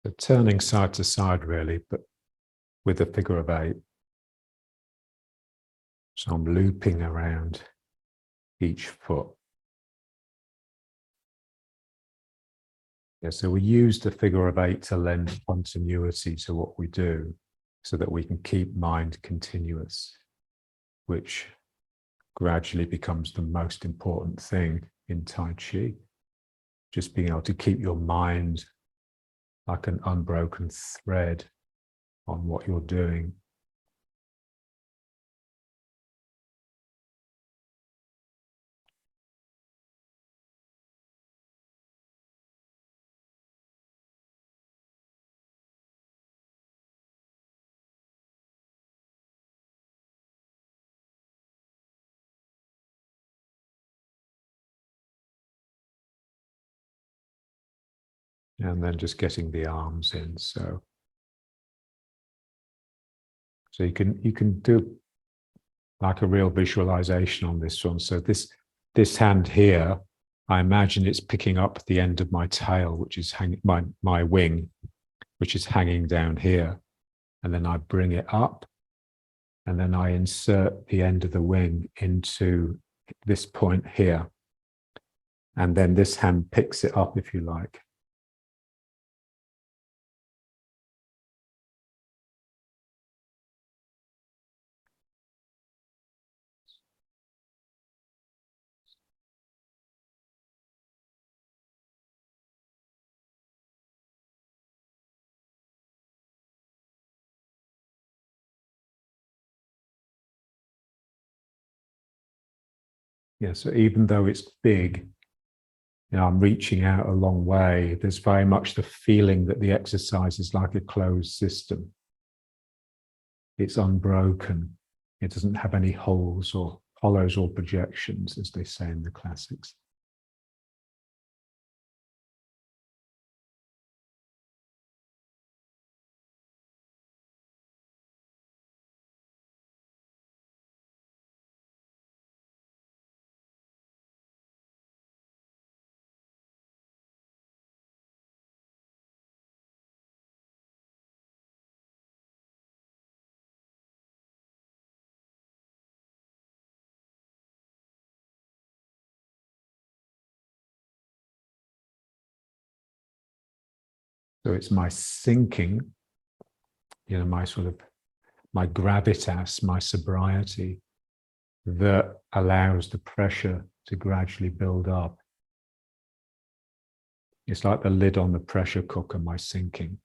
So turning side to side really, but with a figure of 8. So I'm looping around each foot. Yeah, so we use the figure of 8 to lend continuity to what we do so that we can keep mind continuous, which gradually becomes the most important thing in Tai Chi. Just being able to keep your mind like an unbroken thread on what you're doing. And then just getting the arms in. So you can do like a real visualization on this one. So this hand here, I imagine it's picking up the end of my tail, which is hanging my wing, which is hanging down here. And then I bring it up, and then I insert the end of the wing into this point here. And then this hand picks it up, if you like. Yeah, so even though it's big, I'm reaching out a long way. There's very much the feeling that the exercise is like a closed system. It's unbroken. It doesn't have any holes or hollows or projections, as they say in the classics. So it's my sinking, my sort of, my gravitas, my sobriety that allows the pressure to gradually build up. It's like the lid on the pressure cooker, my sinking.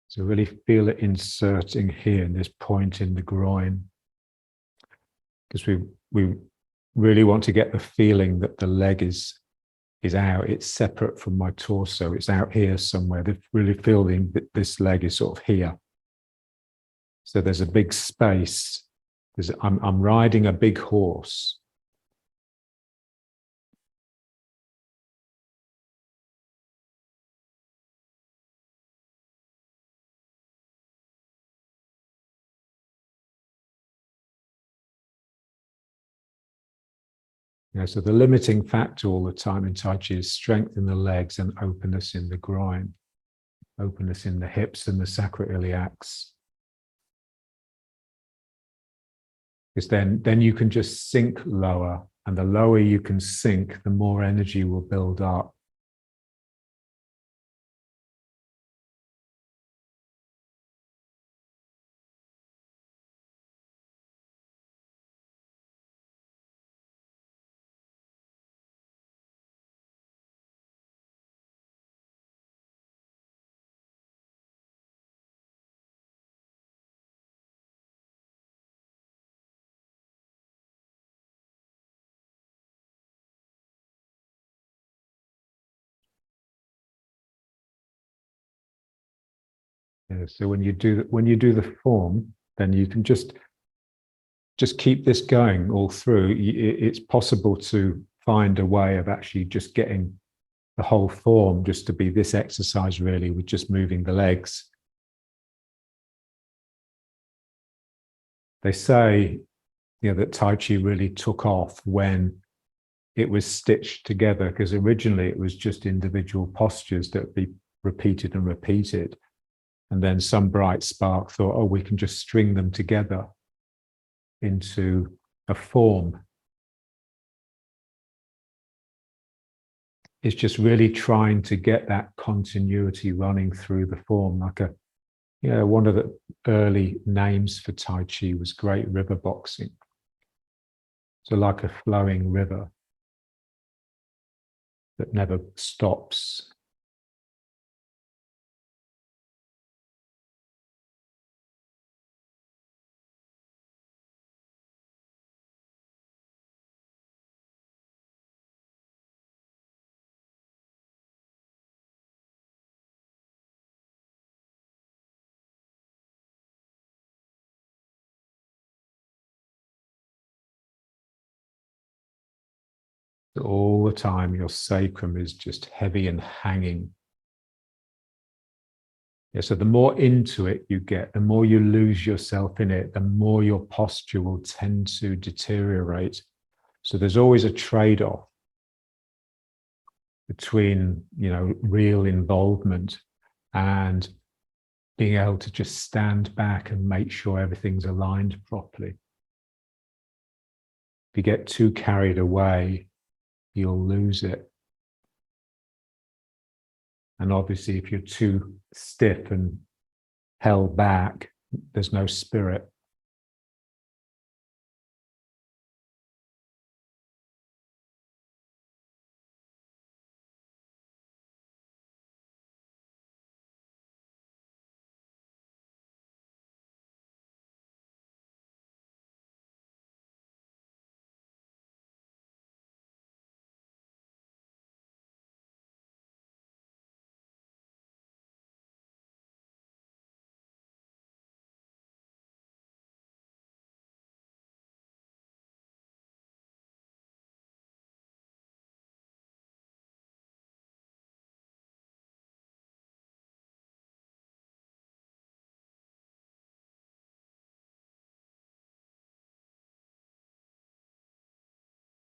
So really feel it inserting here in this point in the groin, because we really want to get the feeling that the leg is out. It's separate from my torso. It's out here somewhere. They're really feeling that this leg is sort of here. So there's a big space. I'm riding a big horse. So the limiting factor all the time in Tai Chi is strength in the legs and openness in the groin, openness in the hips and the sacroiliacs. Because then you can just sink lower, and the lower you can sink, the more energy will build up. So when you do the form, then you can just keep this going all through. It's possible to find a way of actually just getting the whole form just to be this exercise really with just moving the legs. They say, that Tai Chi really took off when it was stitched together, because originally it was just individual postures that would be repeated and repeated. And then some bright spark thought, oh, we can just string them together into a form. It's just really trying to get that continuity running through the form. Like one of the early names for Tai Chi was Great River Boxing. So like a flowing river that never stops. All the time, your sacrum is just heavy and hanging. Yeah, so the more into it you get, the more you lose yourself in it, the more your posture will tend to deteriorate. So there's always a trade-off between, real involvement and being able to just stand back and make sure everything's aligned properly. If you get too carried away, you'll lose it. And obviously, if you're too stiff and held back, there's no spirit.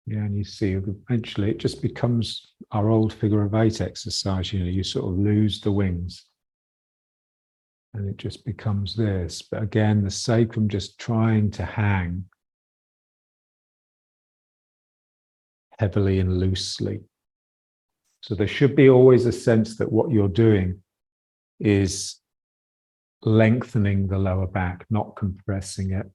Yeah, and you see, eventually it just becomes our old figure of 8 exercise. You sort of lose the wings and it just becomes this. But again, the sacrum just trying to hang heavily and loosely. So there should be always a sense that what you're doing is lengthening the lower back, not compressing it.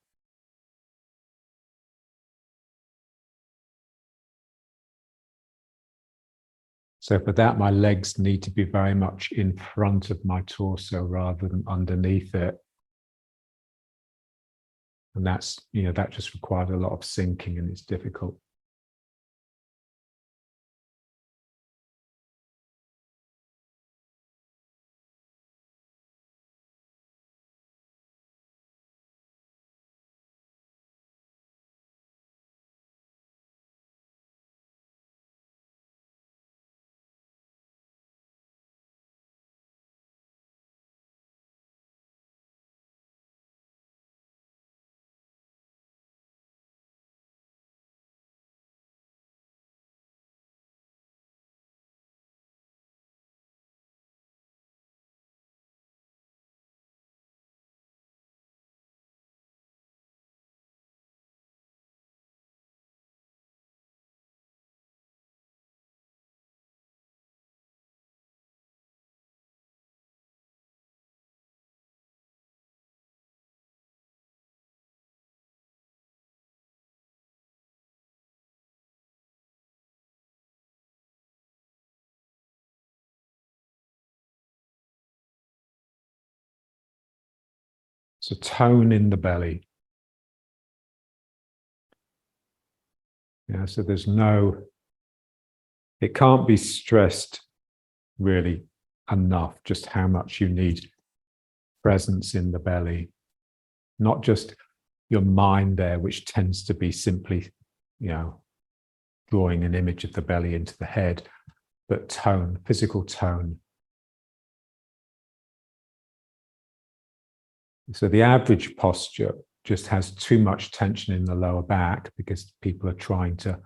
So for that, my legs need to be very much in front of my torso rather than underneath it. And that's, that just required a lot of sinking, and it's difficult. So tone in the belly. Yeah, so it can't be stressed really enough just how much you need presence in the belly. Not just your mind there, which tends to be simply, drawing an image of the belly into the head, but tone, physical tone. So the average posture just has too much tension in the lower back because people are trying to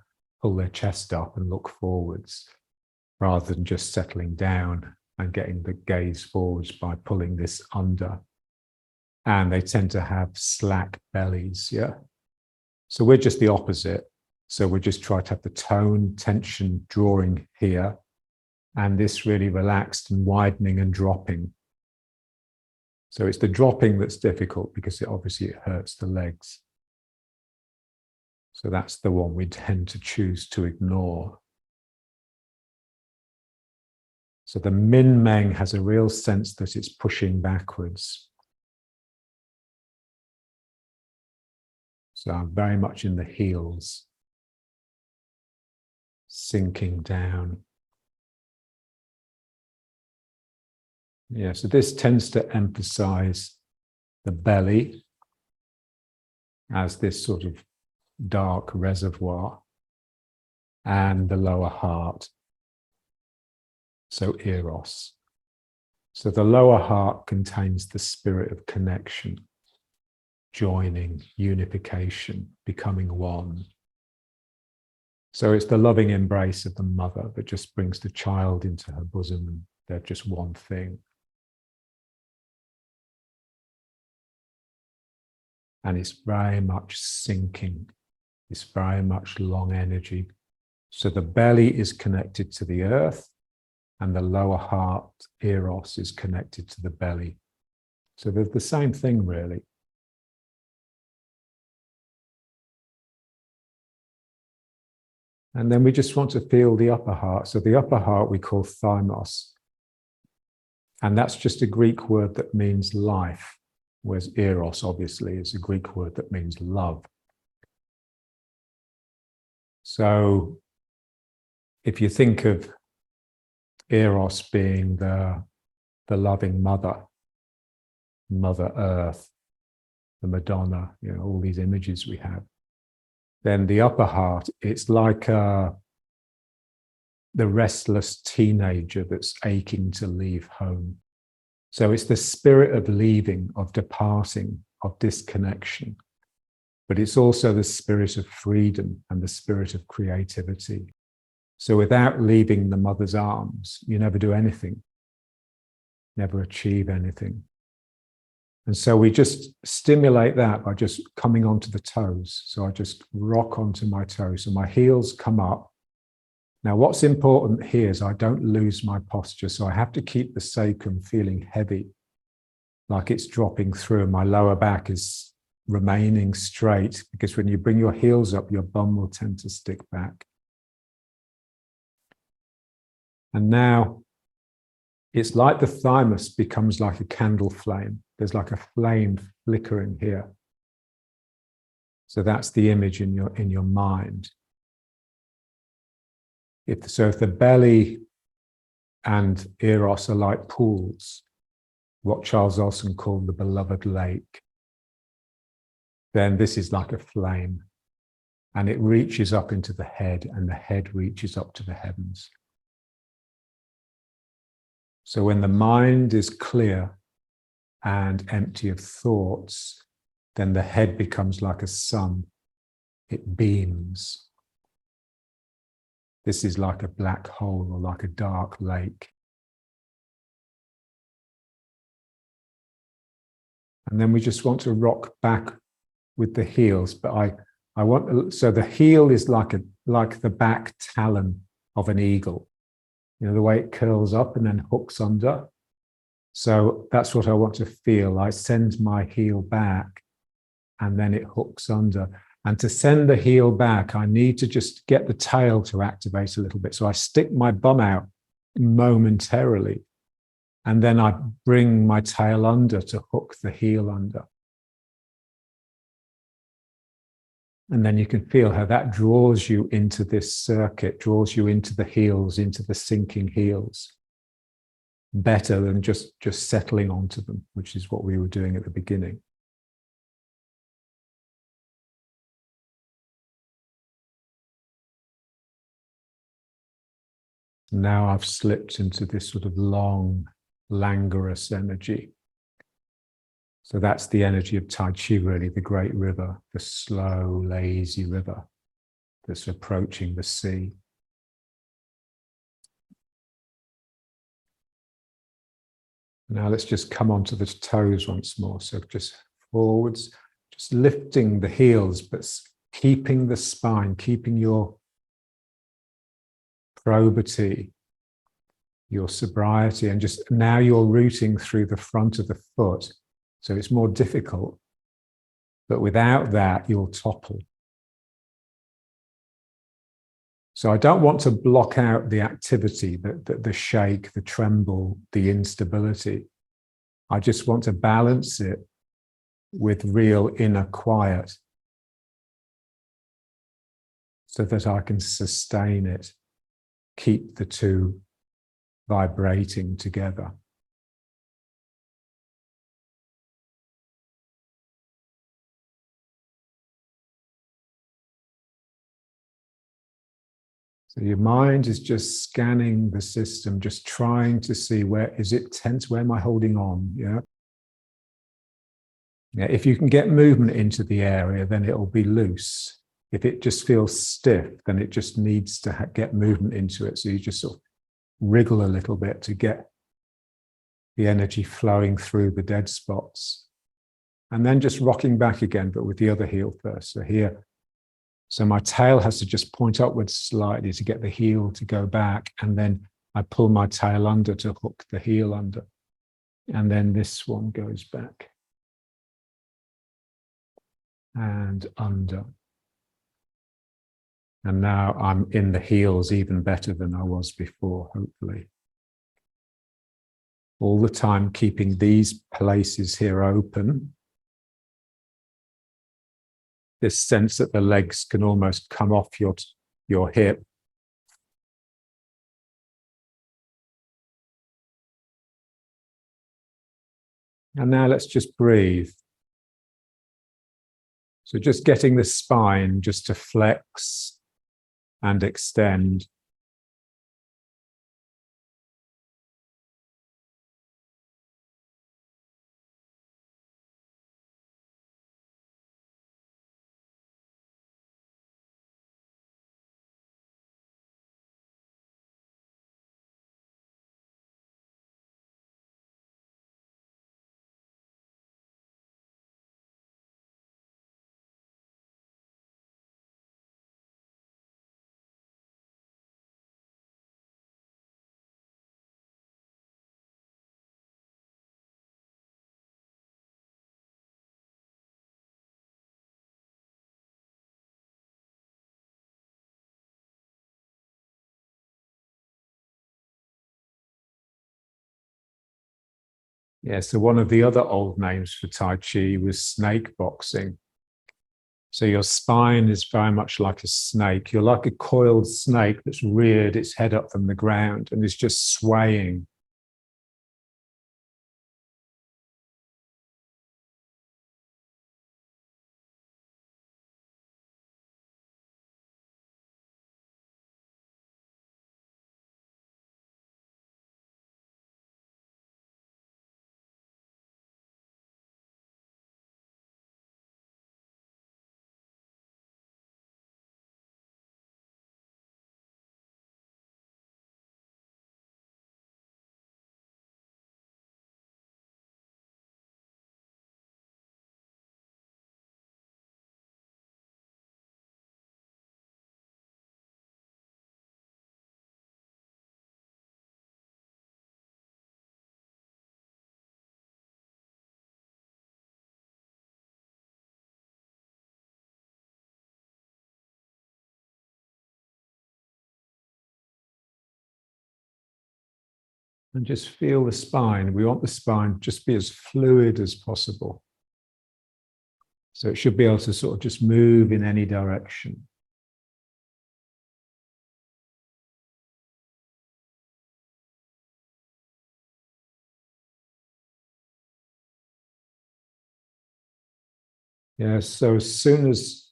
pull their chest up and look forwards rather than just settling down and getting the gaze forwards by pulling this under. And they tend to have slack bellies, yeah? So we're just the opposite. So we just try to have the tone, tension, drawing here, and this really relaxed and widening and dropping. So it's the dropping that's difficult because it obviously it hurts the legs. So that's the one we tend to choose to ignore. So the Min Meng has a real sense that it's pushing backwards. So I'm very much in the heels, sinking down. Yeah, so this tends to emphasize the belly as this sort of dark reservoir and the lower heart. So eros. So the lower heart contains the spirit of connection, joining, unification, becoming one. So it's the loving embrace of the mother that just brings the child into her bosom and they're just one thing. And it's very much sinking. It's very much long energy. So the belly is connected to the earth and the lower heart, eros, is connected to the belly. So they're the same thing, really. And then we just want to feel the upper heart. So the upper heart we call thymos. And that's just a Greek word that means life, whereas eros, obviously, is a Greek word that means love. So if you think of eros being the loving mother, Mother Earth, the Madonna, you know, all these images we have, then the upper heart, it's like the restless teenager that's aching to leave home. So it's the spirit of leaving, of departing, of disconnection. But it's also the spirit of freedom and the spirit of creativity. So without leaving the mother's arms, you never do anything, never achieve anything. And so we just stimulate that by just coming onto the toes. So I just rock onto my toes. So my heels come up. Now, what's important here is I don't lose my posture. So I have to keep the sacrum feeling heavy, like it's dropping through. And my lower back is remaining straight, because when you bring your heels up, your bum will tend to stick back. And now it's like the thymus becomes like a candle flame. There's like a flame flickering here. So that's the image in your mind. If the belly and eros are like pools, what Charles Olson called the beloved lake, then this is like a flame, and it reaches up into the head, and the head reaches up to the heavens. So when the mind is clear and empty of thoughts, then the head becomes like a sun. It beams. This is like a black hole or like a dark lake. And then we just want to rock back with the heels, but I want, so the heel is like the back talon of an eagle. You know, the way it curls up and then hooks under. So that's what I want to feel. I send my heel back and then it hooks under. And to send the heel back, I need to just get the tail to activate a little bit. So I stick my bum out momentarily, and then I bring my tail under to hook the heel under. And then you can feel how that draws you into this circuit, draws you into the heels, into the sinking heels, better than just settling onto them, which is what we were doing at the beginning. Now I've slipped into this sort of long, languorous energy. So that's the energy of Tai Chi, really, the great river, the slow, lazy river that's approaching the sea. Now let's just come onto the toes once more. So just forwards, just lifting the heels, but keeping the spine, keeping your probity, your sobriety, and just now you're rooting through the front of the foot. So it's more difficult, but without that, you'll topple. So I don't want to block out the activity, the shake, the tremble, the instability. I just want to balance it with real inner quiet so that I can sustain it, keep the two vibrating together. So your mind is just scanning the system, just trying to see, where is it tense? Where am I holding on? Yeah. Yeah. If you can get movement into the area, then it'll be loose. If it just feels stiff, then it just needs to get movement into it. So you just sort of wriggle a little bit to get the energy flowing through the dead spots. And then just rocking back again, but with the other heel first. So here, so my tail has to just point upwards slightly to get the heel to go back. And then I pull my tail under to hook the heel under. And then this one goes back and under. And now I'm in the heels even better than I was before, hopefully. All the time keeping these places here open. This sense that the legs can almost come off your hip. And now let's just breathe. So just getting the spine just to flex and extend. Yeah, so one of the other old names for Tai Chi was snake boxing. So your spine is very much like a snake. You're like a coiled snake that's reared its head up from the ground and is just swaying. And just feel the spine. We want the spine just be as fluid as possible. So it should be able to sort of just move in any direction. Yeah, so as soon as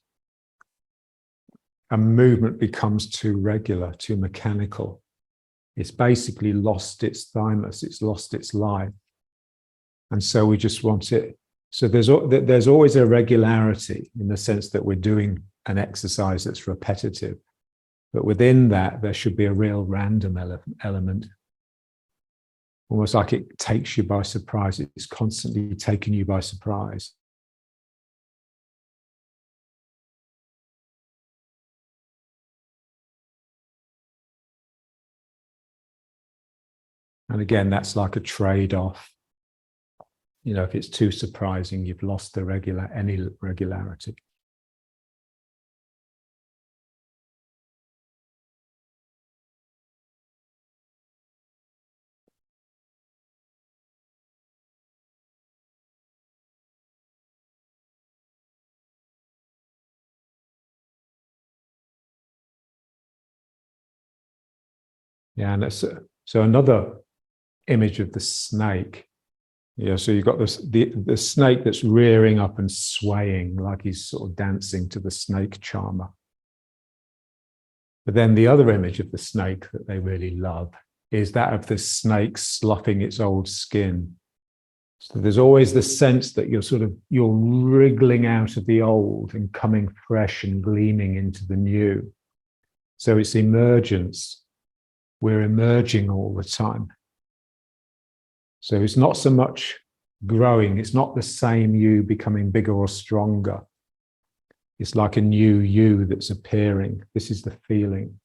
a movement becomes too regular, too mechanical, it's basically lost its thymus, it's lost its life. And so we just want it So there's always a regularity in the sense that we're doing an exercise that's repetitive. But within that, there should be a real random element, almost like it takes you by surprise. It's constantly taking you by surprise. And again, that's like a trade-off. You know, if it's too surprising, you've lost any regularity. Yeah, and so another image of the snake. Yeah, so you've got the snake that's rearing up and swaying like he's sort of dancing to the snake charmer. But then the other image of the snake that they really love is that of the snake sloughing its old skin. So there's always the sense that you're wriggling out of the old and coming fresh and gleaming into the new. So it's emergence. We're emerging all the time. So it's not so much growing. It's not the same you becoming bigger or stronger. It's like a new you that's appearing. This is the feeling.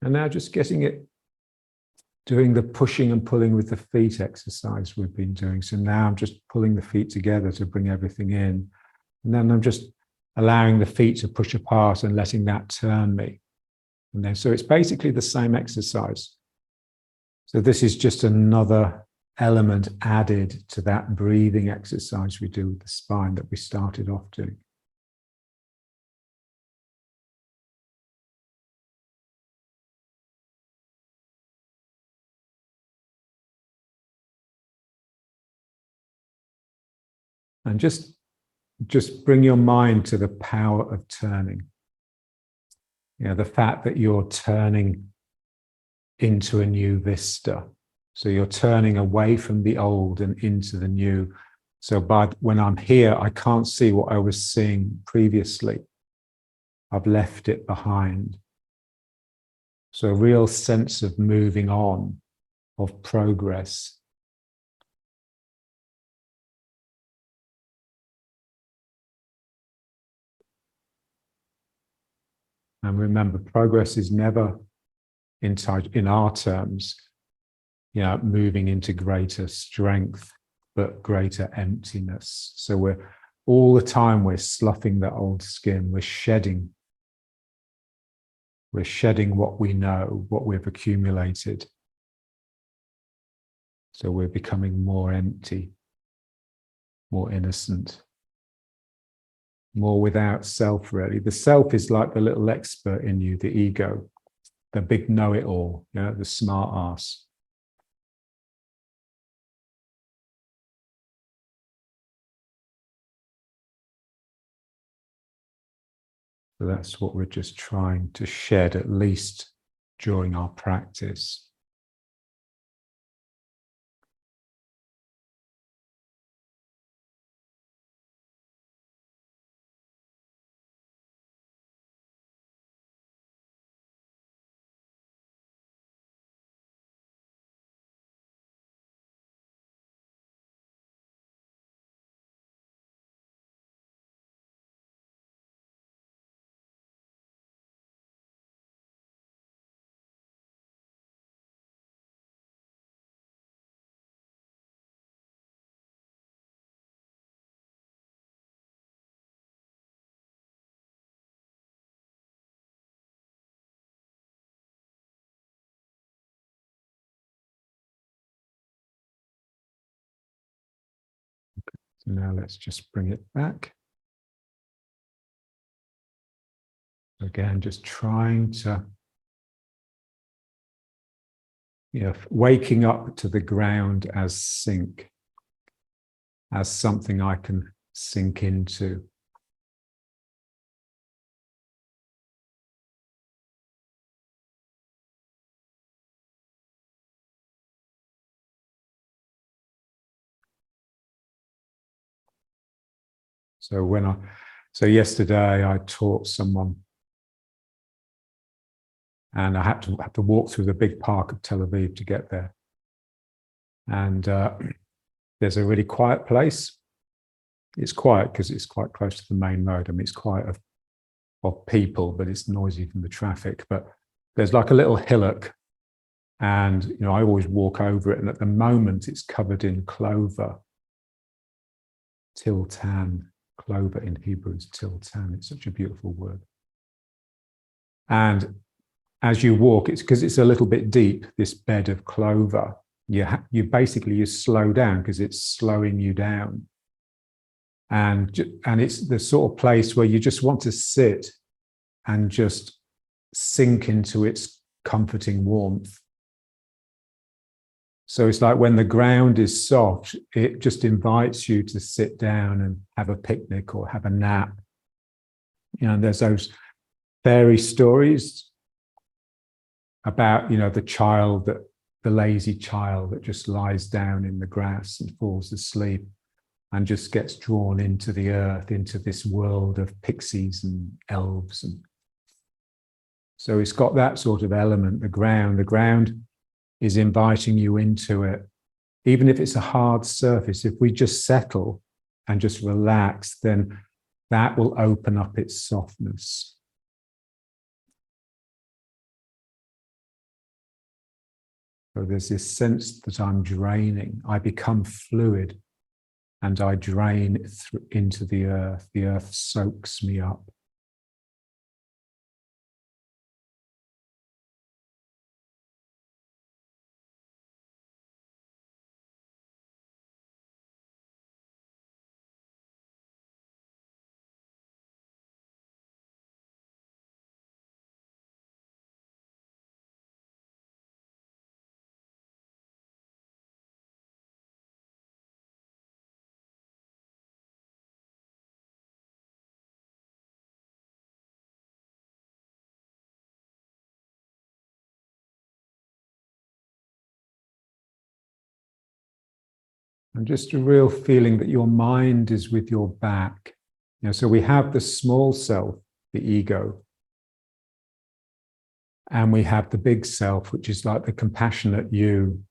And now just doing the pushing and pulling with the feet exercise we've been doing. So now I'm just pulling the feet together to bring everything in. And then I'm just allowing the feet to push apart and letting that turn me. And then, so it's basically the same exercise. So this is just another element added to that breathing exercise we do with the spine that we started off doing. And just bring your mind to the power of turning. You know, the fact that you're turning into a new vista. So you're turning away from the old and into the new. So when I'm here, I can't see what I was seeing previously. I've left it behind. So a real sense of moving on, of progress. And remember, progress is never in our terms, you know, moving into greater strength, but greater emptiness. So we're all the time we're sloughing the old skin, we're shedding what we know, what we've accumulated. So we're becoming more empty, more innocent, more without self, really. The self is like the little expert in you, the ego, the big know-it-all, you know, the smart ass. So that's what we're just trying to shed, at least during our practice. So now let's just bring it back. Again, just trying to, waking up to the ground as sink, as something I can sink into. So yesterday I taught someone, and I had to walk through the big park of Tel Aviv to get there. And there's a really quiet place. It's quiet because it's quite close to the main road. I mean, it's quiet of people, but it's noisy from the traffic. But there's like a little hillock, and I always walk over it. And at the moment, it's covered in clover, tiltan. Clover in Hebrew is tiltan. It's such a beautiful word. And as you walk, it's because it's a little bit deep, this bed of clover. You basically slow down because it's slowing you down. And it's the sort of place where you just want to sit and just sink into its comforting warmth. So it's like when the ground is soft, it just invites you to sit down and have a picnic or have a nap. There's those fairy stories about, the lazy child that just lies down in the grass and falls asleep and just gets drawn into the earth, into this world of pixies and elves. And so it's got that sort of element, the ground is inviting you into it. Even if it's a hard surface, if we just settle and just relax, then that will open up its softness. So there's this sense that I'm draining. I become fluid and I drain into the earth. The earth soaks me up. And just a real feeling that your mind is with your back. So we have the small self, the ego, and we have the big self, which is like the compassionate you.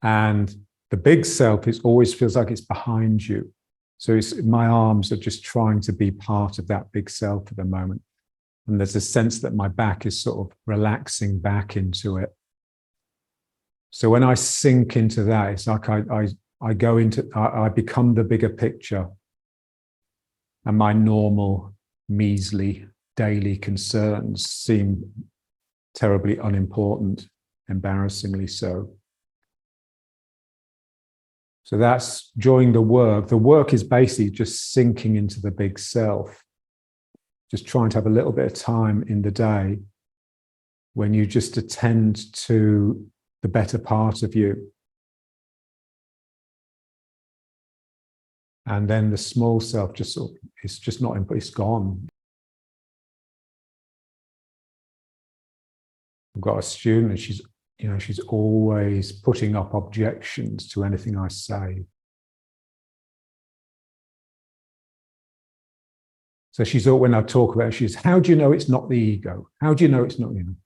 And the big self always feels like it's behind you. So my arms are just trying to be part of that big self at the moment. And there's a sense that my back is sort of relaxing back into it. So when I sink into that, it's like I become the bigger picture, and my normal, measly, daily concerns seem terribly unimportant, embarrassingly so. So that's during the work. The work is basically just sinking into the big self, just trying to have a little bit of time in the day when you just attend to the better part of you. And then the small self it's just not, it's gone. I've got a student and she's always putting up objections to anything I say. So when I talk about it, she's, how do you know it's not the ego? How do you know it's not you?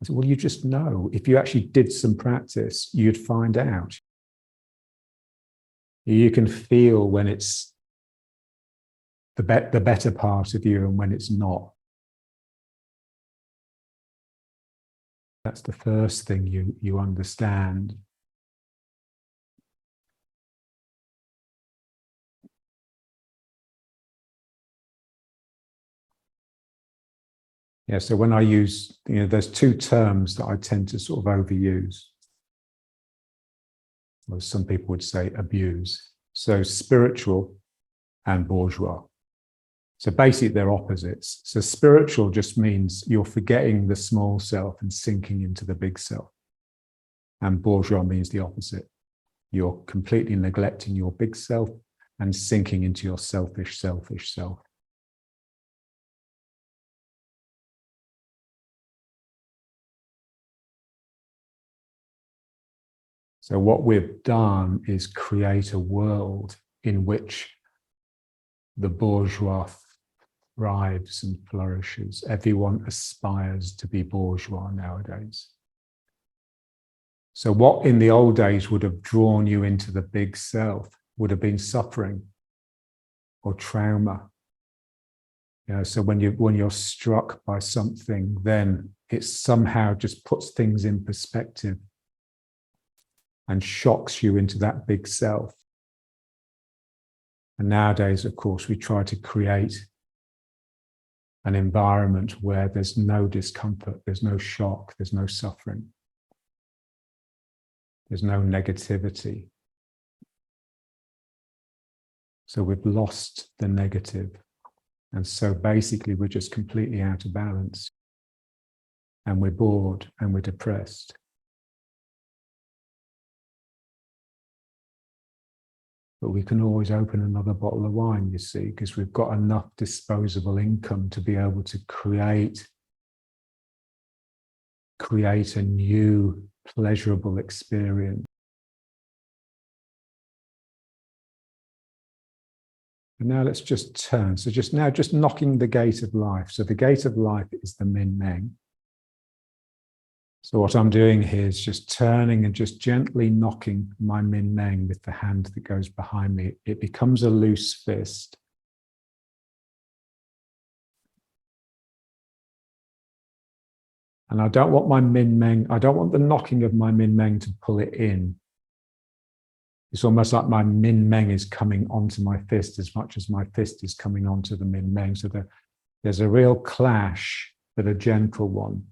I said, well, you just know. If you actually did some practice, you'd find out. You can feel when it's the better part of you and when it's not. That's the first thing you understand. Yeah, so when I use, there's two terms that I tend to sort of overuse. Well, some people would say abuse. So spiritual and bourgeois. So basically they're opposites. So spiritual just means you're forgetting the small self and sinking into the big self. And bourgeois means the opposite. You're completely neglecting your big self and sinking into your selfish self. So what we've done is create a world in which the bourgeois thrives and flourishes. Everyone aspires to be bourgeois nowadays. So what in the old days would have drawn you into the big self would have been suffering or trauma. You know, so when you're struck by something, then it somehow just puts things in perspective and shocks you into that big self. And nowadays, of course, we try to create an environment where there's no discomfort, there's no shock, there's no suffering, there's no negativity. So we've lost the negative. And so basically, we're just completely out of balance. And we're bored and we're depressed. But we can always open another bottle of wine, you see, because we've got enough disposable income to be able to create a new pleasurable experience. And now let's just turn. So just knocking the gate of life. So the gate of life is the Min Meng. So what I'm doing here is just turning and just gently knocking my Min Meng with the hand that goes behind me. It becomes a loose fist. And I don't want my Min Meng, I don't want the knocking of my Min Meng to pull it in. It's almost like my Min Meng is coming onto my fist as much as my fist is coming onto the Min Meng. So there's a real clash, but a gentle one.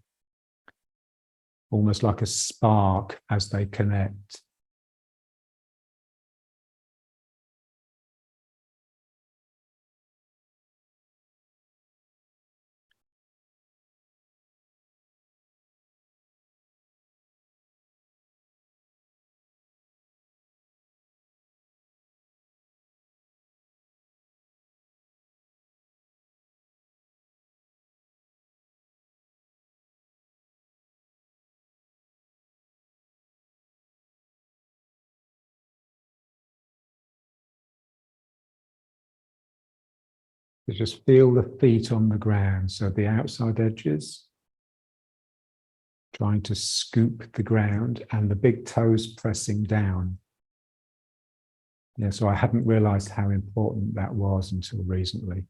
Almost like a spark as they connect. So just feel the feet on the ground. So the outside edges, trying to scoop the ground and the big toes pressing down. Yeah, so I hadn't realized how important that was until recently.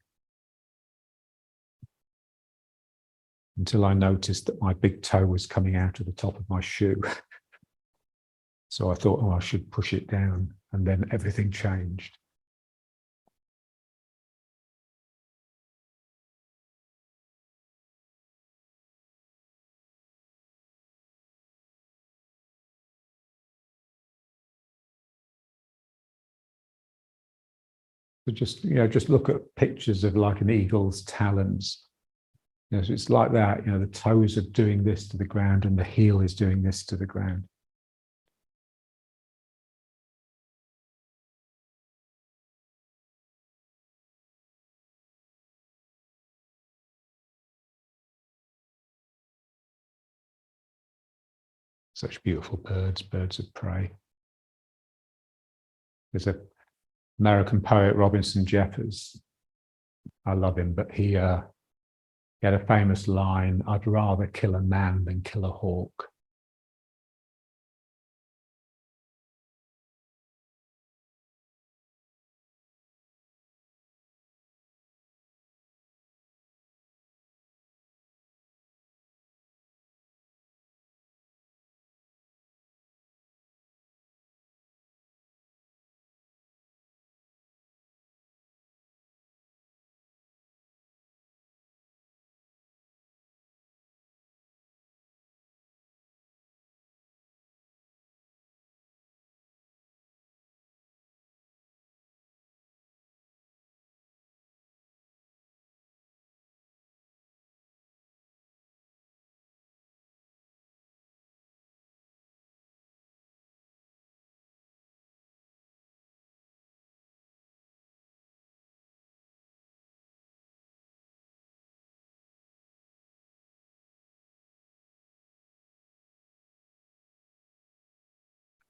Until I noticed that my big toe was coming out of the top of my shoe. So I thought, oh, I should push it down. And then everything changed. So just look at pictures of like an eagle's talons. So it's like that, the toes are doing this to the ground and the heel is doing this to the ground. Such beautiful birds of prey. There's an American poet, Robinson Jeffers. I love him, but he had a famous line, "I'd rather kill a man than kill a hawk."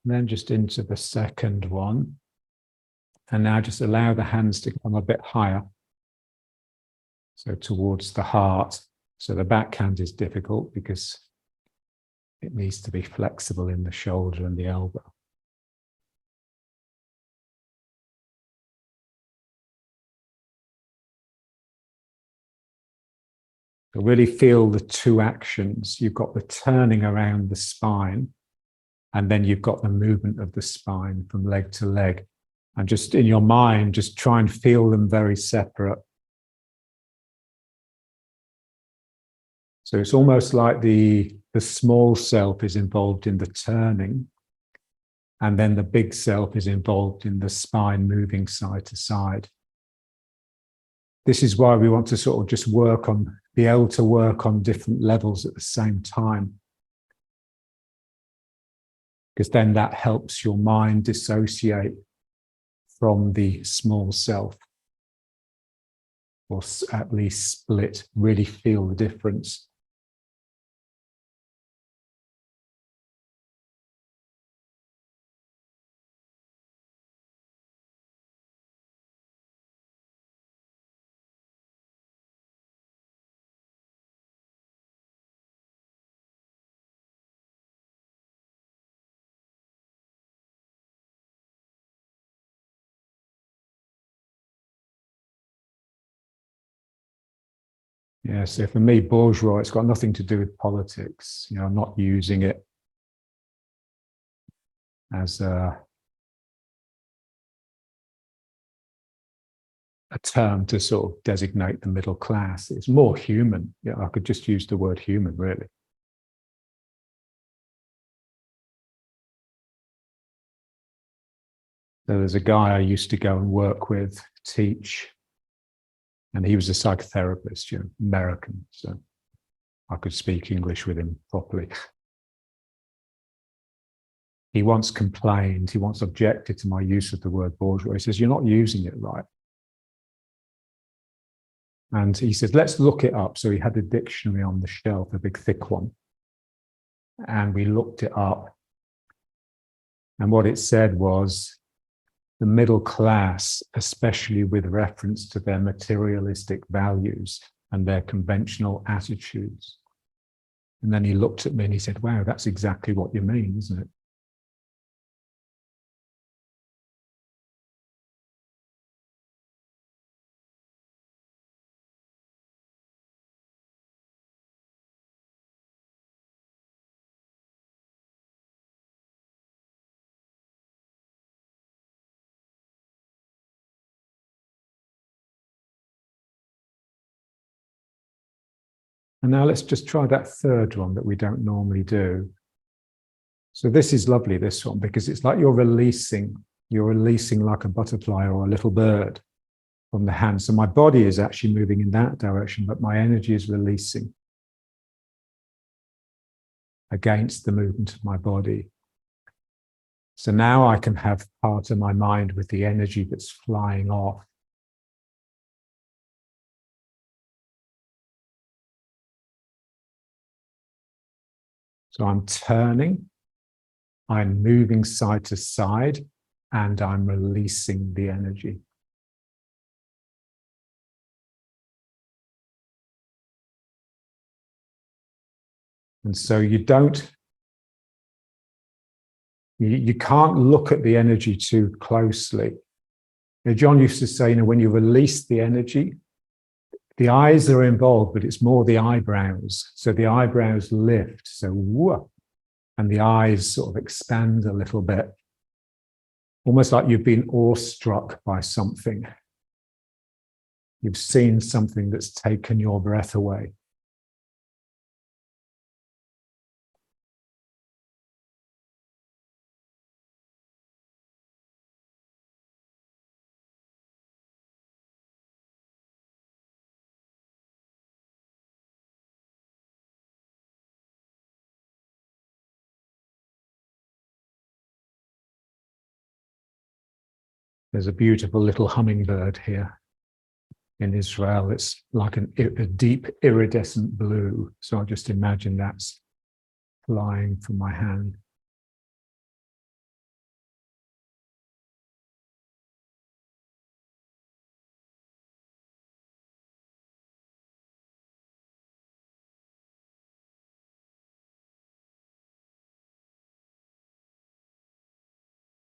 And then just into the second one. And now just allow the hands to come a bit higher. So towards the heart. So the backhand is difficult because it needs to be flexible in the shoulder and the elbow. So really feel the two actions. You've got the turning around the spine, and then you've got the movement of the spine from leg to leg. And just in your mind, just try and feel them very separate. So it's almost like the small self is involved in the turning, and then the big self is involved in the spine moving side to side. This is why we want to sort of just be able to work on different levels at the same time. Because then that helps your mind dissociate from the small self, or at least split, really feel the difference. Yeah, so for me, bourgeois, it's got nothing to do with politics. You know, I'm not using it as a term to sort of designate the middle class. It's more human. Yeah, I could just use the word human, really. So there's a guy I used to go and work with, teach, and he was a psychotherapist, you know, American, so I could speak English with him properly. He once complained, he once objected to my use of the word bourgeois. He says, "You're not using it right." And he said, "Let's look it up." So he had a dictionary on the shelf, a big thick one. And we looked it up. And what it said was, the middle class, especially with reference to their materialistic values and their conventional attitudes. And then he looked at me and he said, "Wow, that's exactly what you mean, isn't it?" And now let's just try that third one that we don't normally do. So this is lovely, this one, because it's like you're releasing like a butterfly or a little bird from the hand. So my body is actually moving in that direction, but my energy is releasing against the movement of my body. So now I can have part of my mind with the energy that's flying off. So I'm turning, I'm moving side to side, and I'm releasing the energy. And so you can't look at the energy too closely. You know, John used to say, you know, when you release the energy, the eyes are involved, but it's more the eyebrows. So the eyebrows lift, so whoa, and the eyes sort of expand a little bit, almost like you've been awestruck by something. You've seen something that's taken your breath away. There's a beautiful little hummingbird here in Israel. It's like a deep iridescent blue. So I just imagine that's flying from my hand.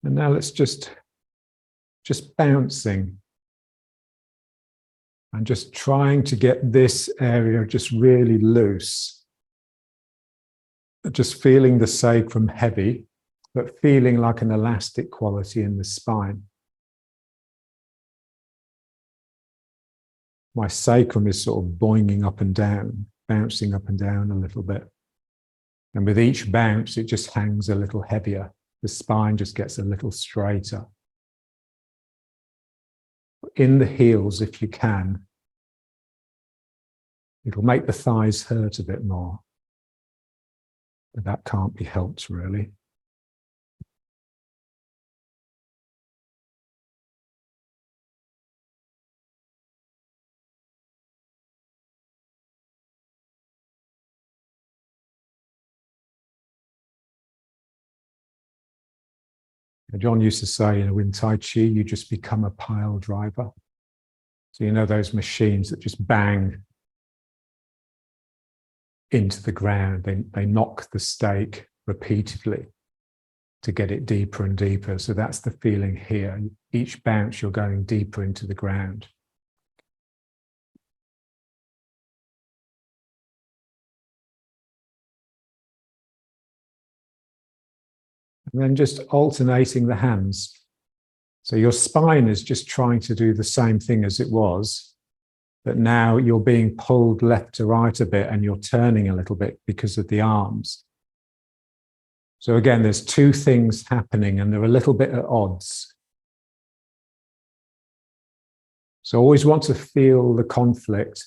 And now let's just bouncing and just trying to get this area just really loose. Just feeling the sacrum heavy, but feeling like an elastic quality in the spine. My sacrum is sort of boinging up and down, bouncing up and down a little bit. And with each bounce, it just hangs a little heavier. The spine just gets a little straighter. In the heels, if you can, it'll make the thighs hurt a bit more. But that can't be helped, really. John used to say, in Tai Chi, you just become a pile driver. So those machines that just bang into the ground, they knock the stake repeatedly to get it deeper and deeper. So that's the feeling here. Each bounce, you're going deeper into the ground. And then just alternating the hands. So your spine is just trying to do the same thing as it was, but now you're being pulled left to right a bit and you're turning a little bit because of the arms. So again, there's two things happening and they're a little bit at odds. So always want to feel the conflict,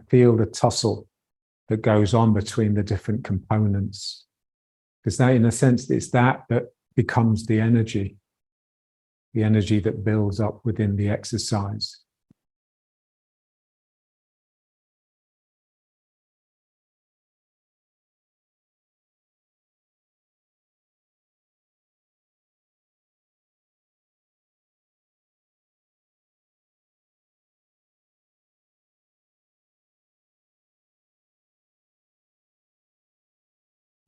feel the tussle that goes on between the different components. Because that, in a sense, it's that becomes the energy that builds up within the exercise.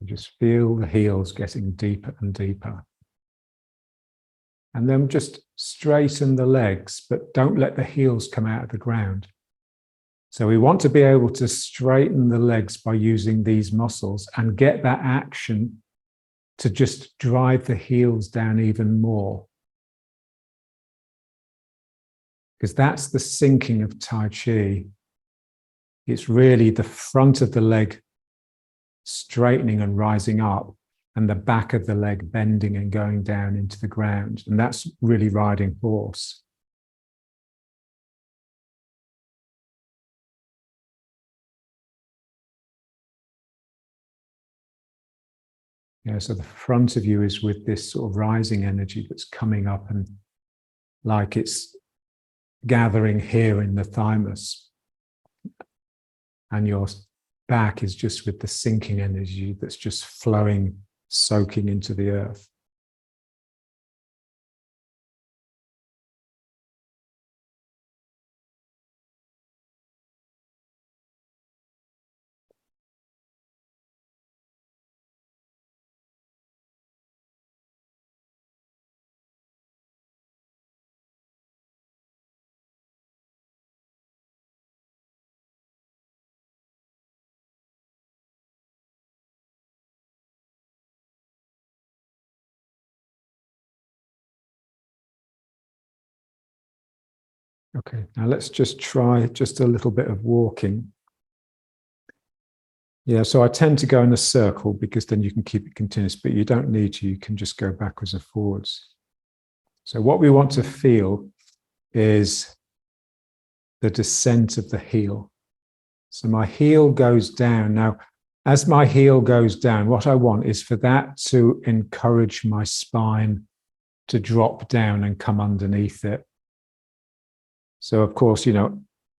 Just feel the heels getting deeper and deeper. And then just straighten the legs, but don't let the heels come out of the ground. So we want to be able to straighten the legs by using these muscles and get that action to just drive the heels down even more. Because that's the sinking of Tai Chi. It's really the front of the leg straightening and rising up, and the back of the leg bending and going down into the ground. And that's really riding horse. So the front of you is with this sort of rising energy that's coming up and like it's gathering here in the thymus. And your back is just with the sinking energy that's just flowing, soaking into the earth. Okay, now let's just try just a little bit of walking. So I tend to go in a circle because then you can keep it continuous, but you don't need to, you can just go backwards and forwards. So what we want to feel is the descent of the heel. So my heel goes down. Now, as my heel goes down, what I want is for that to encourage my spine to drop down and come underneath it. So, of course,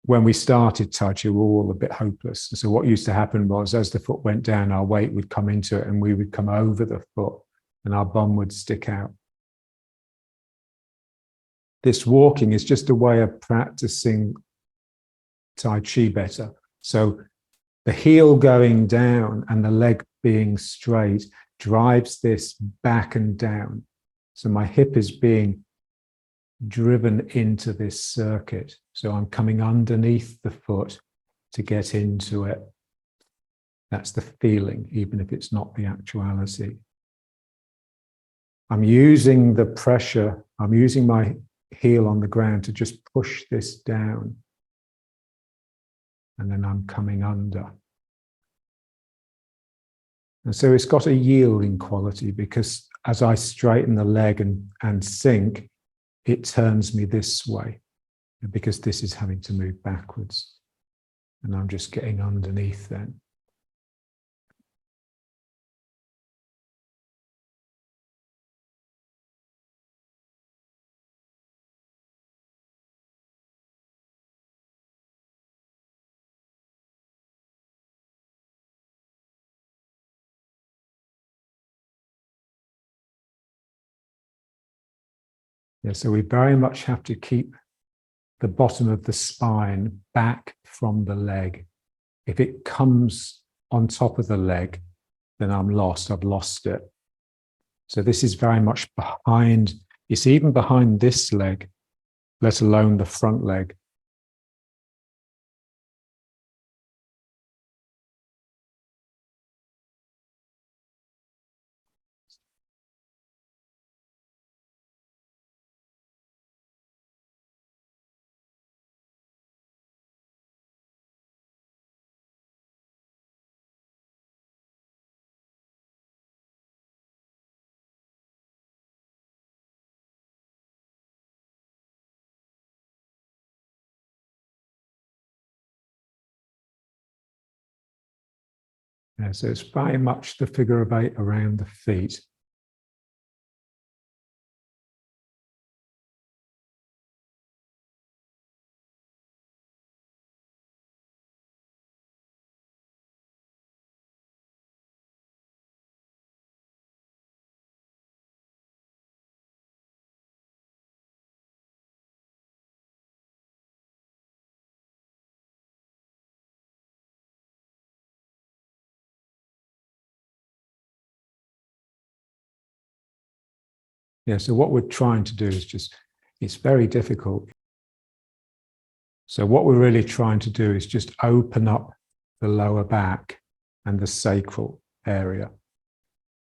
when we started Tai Chi, we were all a bit hopeless. So what used to happen was as the foot went down, our weight would come into it and we would come over the foot and our bum would stick out. This walking is just a way of practicing Tai Chi better. So the heel going down and the leg being straight drives this back and down. So my hip is being driven into this circuit. So I'm coming underneath the foot to get into it. That's the feeling, even if it's not the actuality. I'm using the pressure, I'm using my heel on the ground to just push this down. And then I'm coming under. And so it's got a yielding quality, because as I straighten the leg and sink, it turns me this way, because this is having to move backwards. And I'm just getting underneath then. Yeah, so we very much have to keep the bottom of the spine back from the leg. If it comes on top of the leg, then I'm lost. I've lost it. So this is very much behind. It's even behind this leg, let alone the front leg. Yeah, so it's very much the figure of 8 around the feet. Yeah, so what we're trying to do is just, it's very difficult. So what we're really trying to do is just open up the lower back and the sacral area.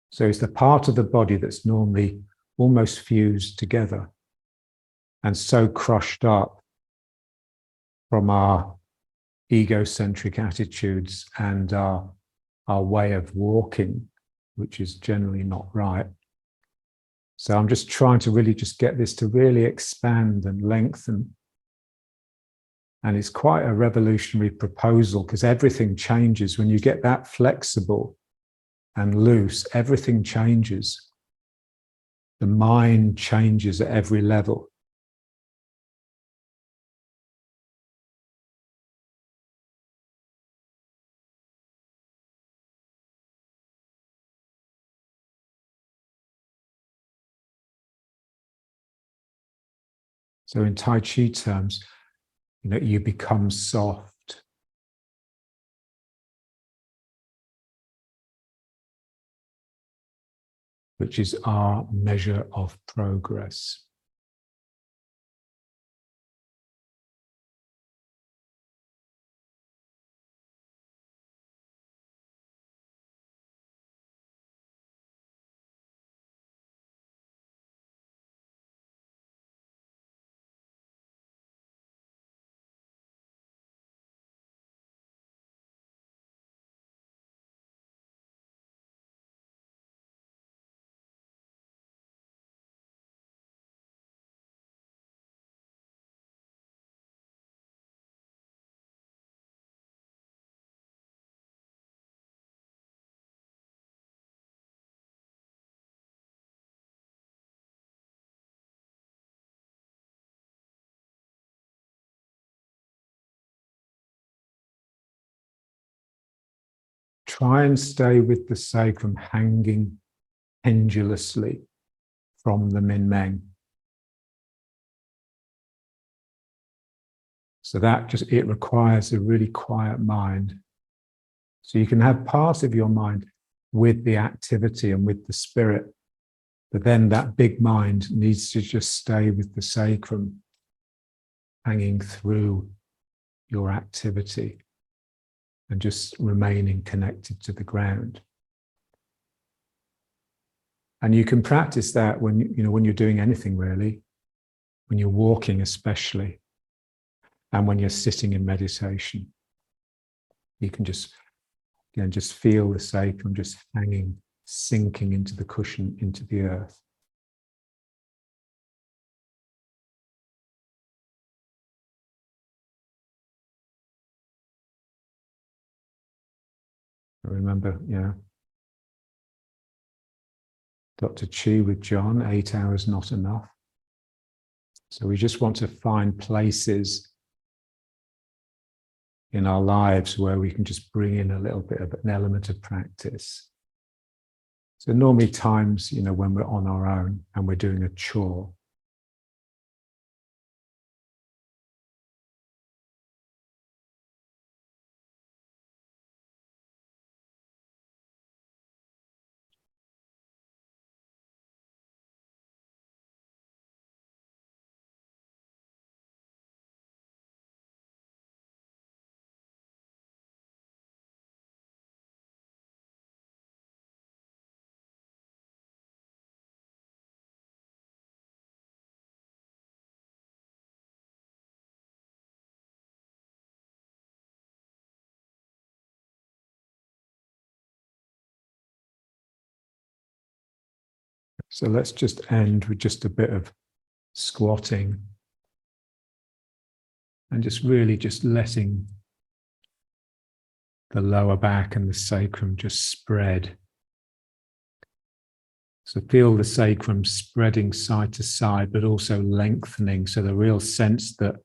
So it's the part of the body that's normally almost fused together and so crushed up from our egocentric attitudes and our way of walking, which is generally not right. So I'm just trying to really just get this to really expand and lengthen. And it's quite a revolutionary proposal, because everything changes when you get that flexible and loose. Everything changes. The mind changes at every level. So in Tai Chi terms, you become soft. Which is our measure of progress. Try and stay with the sacrum hanging pendulously from the Min Meng. So it requires a really quiet mind. So you can have part of your mind with the activity and with the spirit, But then that big mind needs to just stay with the sacrum, hanging through your activity and just remaining connected to the ground. And you can practice that when when you're doing anything really, when you're walking especially, and when you're sitting in meditation. You can just just feel the sacrum just hanging, sinking into the cushion, into the earth. I remember, Dr. Chi with John, 8 hours not enough. So we just want to find places in our lives where we can just bring in a little bit of an element of practice. So normally times, when we're on our own and we're doing a chore. So let's just end with just a bit of squatting and just really just letting the lower back and the sacrum just spread. So feel the sacrum spreading side to side, but also lengthening. So the real sense that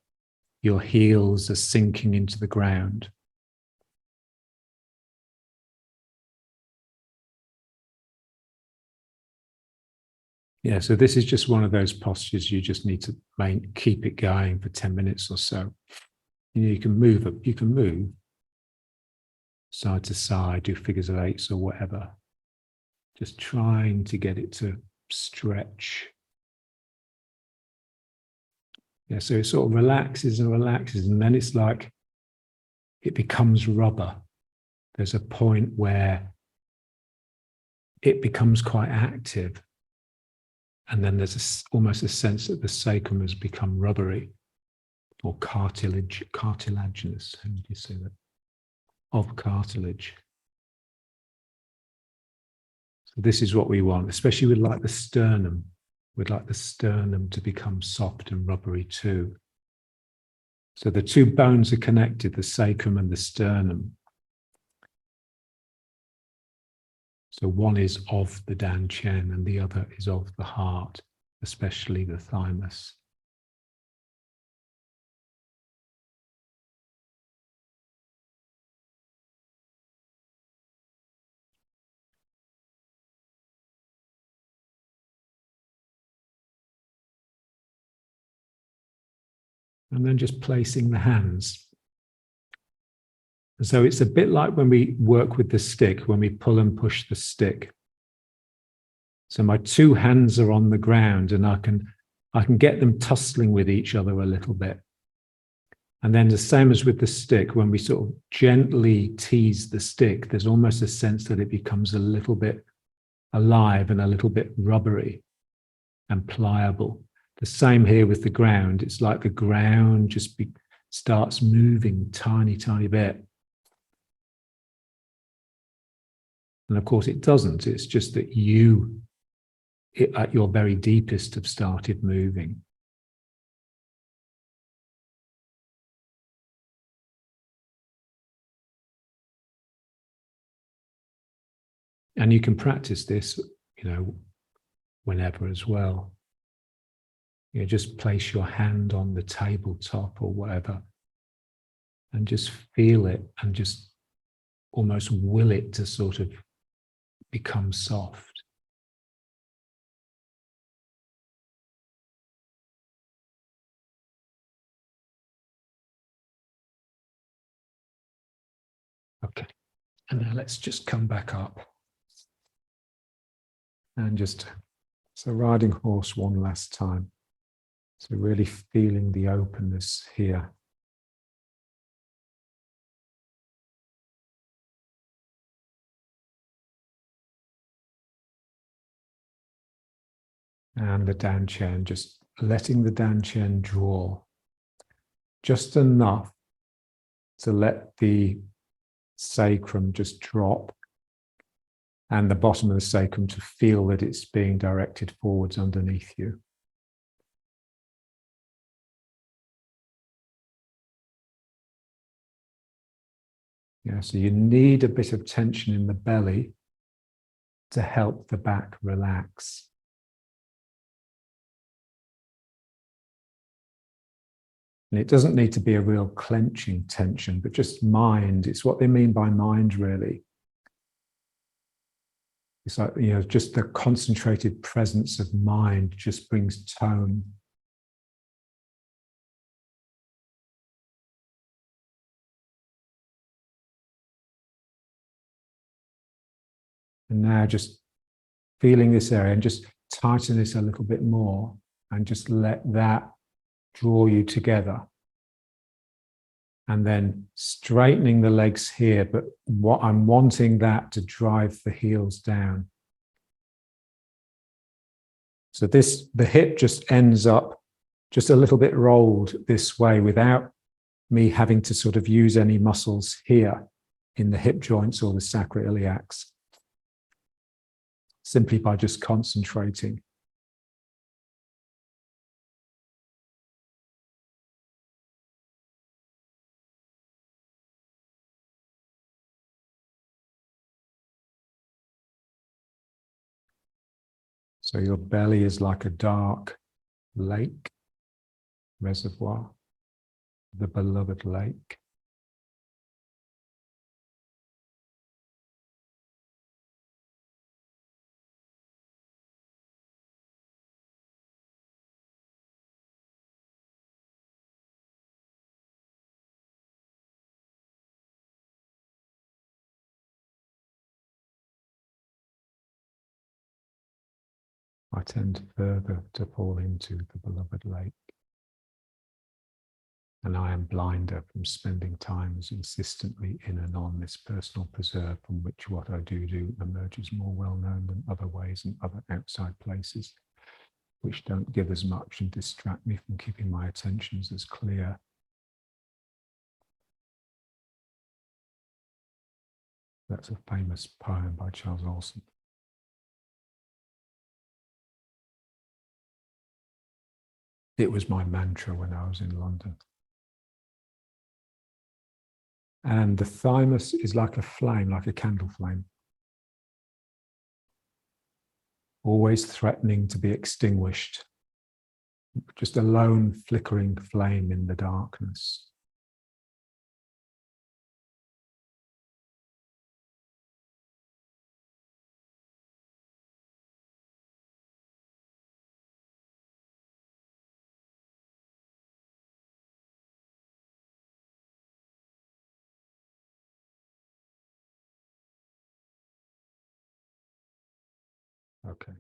your heels are sinking into the ground. Yeah, so this is just one of those postures you just need to keep it going for 10 minutes or so. You can move side to side, do figures of eights or whatever. Just trying to get it to stretch. Yeah, so it sort of relaxes and relaxes, and then it's like it becomes rubber. There's a point where it becomes quite active. And then there's almost a sense that the sacrum has become rubbery or cartilaginous. How do you say that? Of cartilage. So this is what we want, especially with like the sternum. We'd like the sternum to become soft and rubbery too. So the two bones are connected, the sacrum and the sternum. So one is of the Dan Chen and the other is of the heart, especially the thymus. And then just placing the hands. So it's a bit like when we work with the stick, when we pull and push the stick. So my two hands are on the ground and I can get them tussling with each other a little bit. And then the same as with the stick, when we sort of gently tease the stick, there's almost a sense that it becomes a little bit alive and a little bit rubbery and pliable. The same here with the ground. It's like the ground just starts moving tiny, tiny bit. And of course it doesn't. It's just that you, at your very deepest, have started moving. And you can practice this, whenever as well. Just place your hand on the tabletop or whatever and just feel it and just almost will it to sort of become soft. Okay, and now let's just come back up and just So riding horse one last time. So really feeling the openness here. And the danchen, just letting the danchen draw just enough to let the sacrum just drop and the bottom of the sacrum to feel that it's being directed forwards underneath you. Yeah, so you need a bit of tension in the belly to help the back relax. And it doesn't need to be a real clenching tension, but just mind. It's what they mean by mind, really. It's like, you know, just the concentrated presence of mind just brings tone. And now just feeling this area and just tighten this a little bit more and just let that draw you together. And then straightening the legs here, but what I'm wanting that to drive the heels down. So the hip just ends up just a little bit rolled this way without me having to sort of use any muscles here in the hip joints or the sacroiliacs, simply by just concentrating. So your belly is like a dark lake, reservoir, the beloved lake. I tend further to fall into the beloved lake. And I am blinder from spending time as insistently in and on this personal preserve from which what I do emerges more well known than other ways and other outside places, which don't give as much and distract me from keeping my attentions as clear. That's a famous poem by Charles Olson. It was my mantra when I was in London. And the thymus is like a flame, like a candle flame, always threatening to be extinguished. Just a lone flickering flame in the darkness. Okay.